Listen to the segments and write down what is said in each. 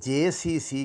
JCC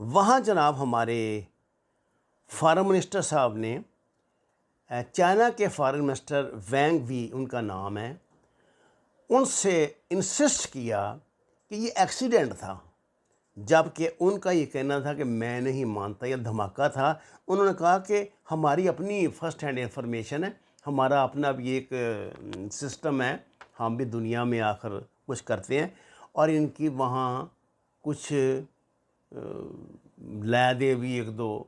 وہاں جناب ہمارے فارن منسٹر صاحب نے، چائنا کے فارن منسٹر وینگ وی ان کا نام ہے، ان سے انسسٹ کیا کہ یہ ایکسیڈنٹ تھا، جب کہ ان کا یہ کہنا تھا کہ میں نہیں مانتا یہ دھماکہ تھا۔ انہوں نے کہا کہ ہماری اپنی فرسٹ ہینڈ انفارمیشن ہے، ہمارا اپنا بھی ایک سسٹم ہے، ہم بھی دنیا میں آخر کچھ کرتے ہیں، اور ان کی وہاں کچھ لائدے بھی ایک دو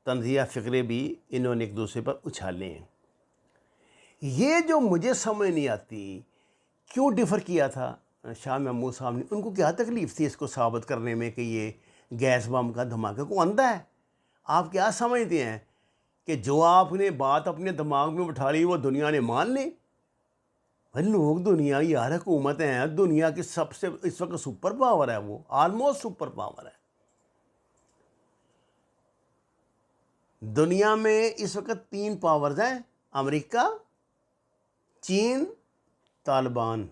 تنزیہ فکرے بھی انہوں نے ایک دوسرے پر اچھالے ہیں۔ یہ جو مجھے سمجھ نہیں آتی کیوں ڈیفر کیا تھا شاہ محمود صاحب نے، ان کو کیا تکلیف تھی اس کو ثابت کرنے میں کہ یہ گیس بم کا دھماکہ کو اندھا ہے؟ آپ کیا سمجھتے ہیں کہ جو آپ نے بات اپنے دماغ میں بٹھا لی وہ دنیا نے مان لی؟ بھائی لوگ دنیا یار حکومتیں ہیں، دنیا کی سب سے اس وقت سپر پاور ہے، وہ آلموسٹ سپر پاور ہے۔ دنیا میں اس وقت 3 پاورز ہیں، امریکہ، چین، طالبان۔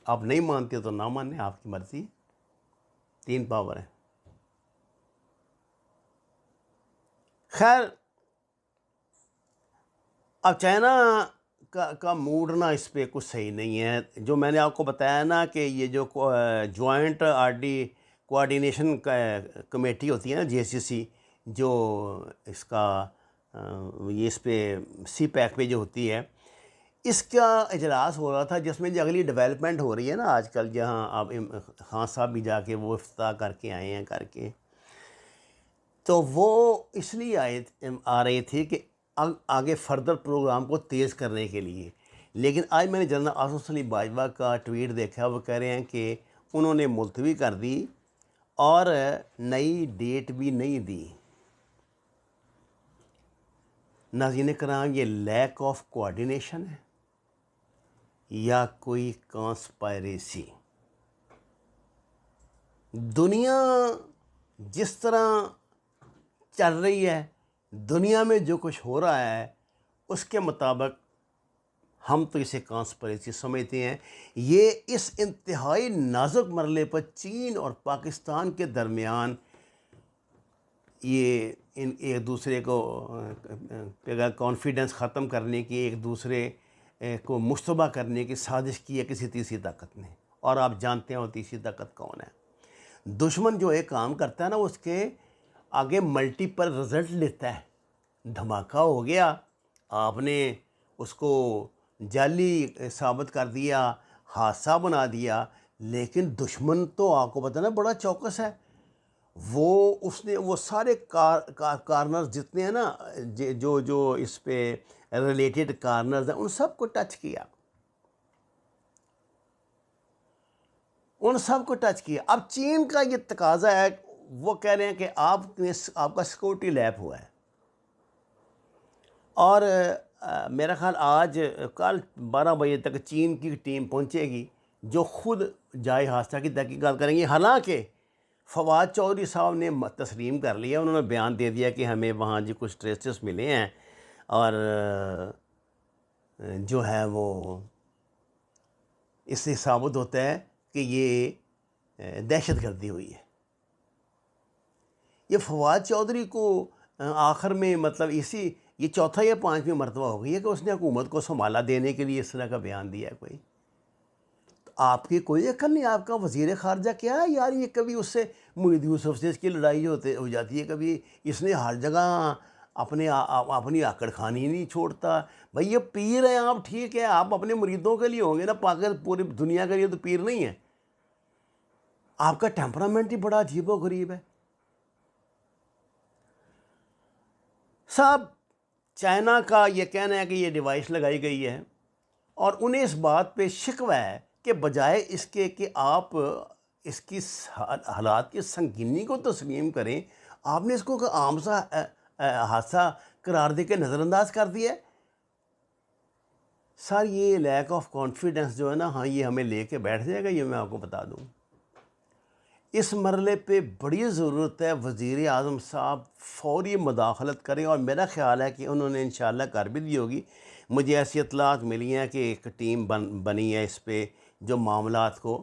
آپ نہیں مانتے تو نہ مانیں، آپ کی مرضی، 3 پاور ہیں۔ خیر، اب چائنا کا موڈ نا اس پہ کچھ صحیح نہیں ہے۔ جو میں نے آپ کو بتایا نا کہ یہ جو جوائنٹ کوآرڈینیشن کمیٹی ہوتی ہے نا، JCC، جو اس کا یہ اس پہ سی پیک پہ جو ہوتی ہے، اس کا اجلاس ہو رہا تھا، جس میں جو اگلی ڈیولپمنٹ ہو رہی ہے نا آج کل، جہاں اب خان صاحب بھی جا کے وہ افتتاح کر کے آئے ہیں کر کے، تو وہ اس لیے آ رہی تھی کہ آگے فردر پروگرام کو تیز کرنے کے لیے۔ لیکن آج میں نے جنرل آصف سلیم باجوہ کا ٹویٹ دیکھا، وہ کہہ رہے ہیں کہ انہوں نے ملتوی کر دی اور نئی ڈیٹ بھی نہیں دی۔ ناظرین کرام، یہ لیک آف کوآرڈینیشن ہے یا کوئی کانسپائریسی؟ دنیا جس طرح چل رہی ہے، دنیا میں جو کچھ ہو رہا ہے، اس کے مطابق ہم تو اسے کانسپریسی سمجھتے ہیں۔ یہ اس انتہائی نازک مرحلے پر چین اور پاکستان کے درمیان یہ ایک دوسرے کو کانفیڈنس ختم کرنے کی، ایک دوسرے کو مشتبہ کرنے کی سازش کی ہے کسی تیسری طاقت نے، اور آپ جانتے ہیں وہ تیسری طاقت کون ہے۔ دشمن جو ایک کام کرتا ہے نا، اس کے آگے ملٹیپل رزلٹ لیتا ہے۔ دھماکہ ہو گیا، آپ نے اس کو جعلی ثابت کر دیا، حادثہ بنا دیا، لیکن دشمن تو آپ کو پتہ نا بڑا چوکس ہے، اس نے وہ سارے کارنرز جتنے ہیں نا، جو اس پہ ریلیٹڈ کارنرز ہیں، ان سب کو ٹچ کیا، ان سب کو ٹچ کیا۔ اب چین کا یہ تقاضا ہے، وہ کہہ رہے ہیں کہ آپ کا سیکورٹی لیپ ہوا ہے، اور میرا خیال آج کل 12 بجے تک چین کی ٹیم پہنچے گی، جو خود جائے حادثہ کی تحقیقات کریں گی۔ حالانکہ فواد چودھری صاحب نے تسلیم کر لیا، انہوں نے بیان دے دیا کہ ہمیں وہاں جو کچھ ٹریسز ملے ہیں، اور جو ہے وہ اس سے ثابت ہوتا ہے کہ یہ دہشت گردی ہوئی ہے۔ یہ فواد چودھری کو آخر میں مطلب یہ چوتھا یا 5ویں مرتبہ ہو گئی ہے کہ اس نے حکومت کو سنبھالا دینے کے لیے اس طرح کا بیان دیا ہے کوئی۔ تو آپ کی کوئی عقل نہیں، آپ کا وزیر خارجہ کیا ہے یار؟ یہ کبھی اس سے معید یوسف سے اس کی لڑائی ہو جاتی ہے، کبھی اس نے ہر جگہ اپنی آکڑ خانی نہیں چھوڑتا۔ بھائی یہ پیر ہیں آپ، ٹھیک ہے، آپ اپنے مریدوں کے لیے ہوں گے نا، پوری دنیا کے لیے تو پیر نہیں ہے۔ آپ کا ٹیمپرامنٹ ہی بڑا عجیب و غریب ہے صاحب۔ چائنا کا یہ کہنا ہے کہ یہ ڈیوائس لگائی گئی ہے، اور انہیں اس بات پہ شکوہ ہے کہ بجائے اس کے کہ آپ اس کی حالات کی سنگینی کو تسلیم کریں، آپ نے اس کو عام سا حادثہ قرار دے کے نظر انداز کر دیا ہے۔ سر یہ لیک آف کانفیڈنس جو ہے نا، ہاں یہ ہمیں لے کے بیٹھ جائے گا، یہ میں آپ کو بتا دوں۔ اس مرحلے پہ بڑی ضرورت ہے وزیر اعظم صاحب فوری مداخلت کریں، اور میرا خیال ہے کہ انہوں نے انشاءاللہ کر بھی دی ہوگی۔ مجھے ایسی اطلاعات ملی ہیں کہ ایک ٹیم بنی ہے اس پہ، جو معاملات کو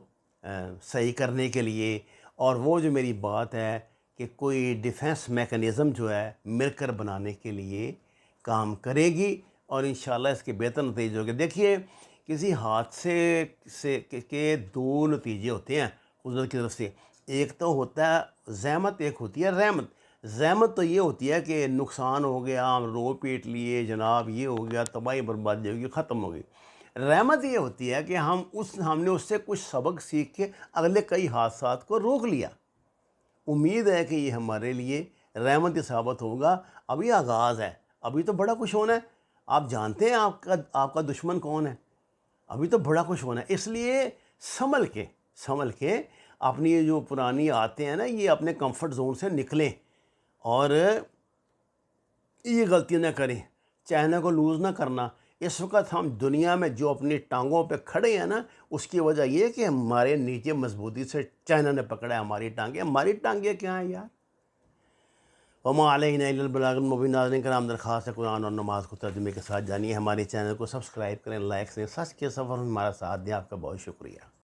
صحیح کرنے کے لیے اور وہ جو میری بات ہے کہ کوئی ڈیفنس میکنزم جو ہے مل کر بنانے کے لیے کام کرے گی اور انشاءاللہ اس کے بہتر نتیجے ہوگے۔ دیکھیے کسی حادثے کے دو نتیجے ہوتے ہیں قدرت کی طرف سے، ایک تو ہوتا ہے زحمت، ایک ہوتی ہے رحمت۔ زحمت تو یہ ہوتی ہے کہ نقصان ہو گیا، ہم رو پیٹ لیے جناب، یہ ہو گیا، تباہی بربادی ہوگی، ختم ہو گئی۔ رحمت یہ ہوتی ہے کہ ہم نے اس سے کچھ سبق سیکھ کے اگلے کئی حادثات کو روک لیا۔ امید ہے کہ یہ ہمارے لیے رحمت ثابت ہوگا۔ ابھی آغاز ہے، ابھی تو بڑا کچھ ہونا ہے۔ آپ جانتے ہیں آپ کا دشمن کون ہے، ابھی تو بڑا کچھ ہونا ہے۔ اس لیے سنبھل کے اپنی یہ جو پرانی عادتیں ہیں نا، یہ اپنے کمفرٹ زون سے نکلیں اور یہ غلطی نہ کریں، چہنے کو لوز نہ کرنا۔ اس وقت ہم دنیا میں جو اپنی ٹانگوں پہ کھڑے ہیں نا، اس کی وجہ یہ ہے کہ ہمارے نیچے مضبوطی سے چائنا نے پکڑا ہے ہماری ٹانگیں کیا ہیں یار؟ وما علینا الا البلاغ المبین۔ ناظرین کرام، درخواست ہے قرآن اور نماز کو ترجمے کے ساتھ جانیے، ہمارے چینل کو سبسکرائب کریں، لائک کریں، سچ کے سفر میں ہمارا ساتھ دیں۔ آپ کا بہت شکریہ۔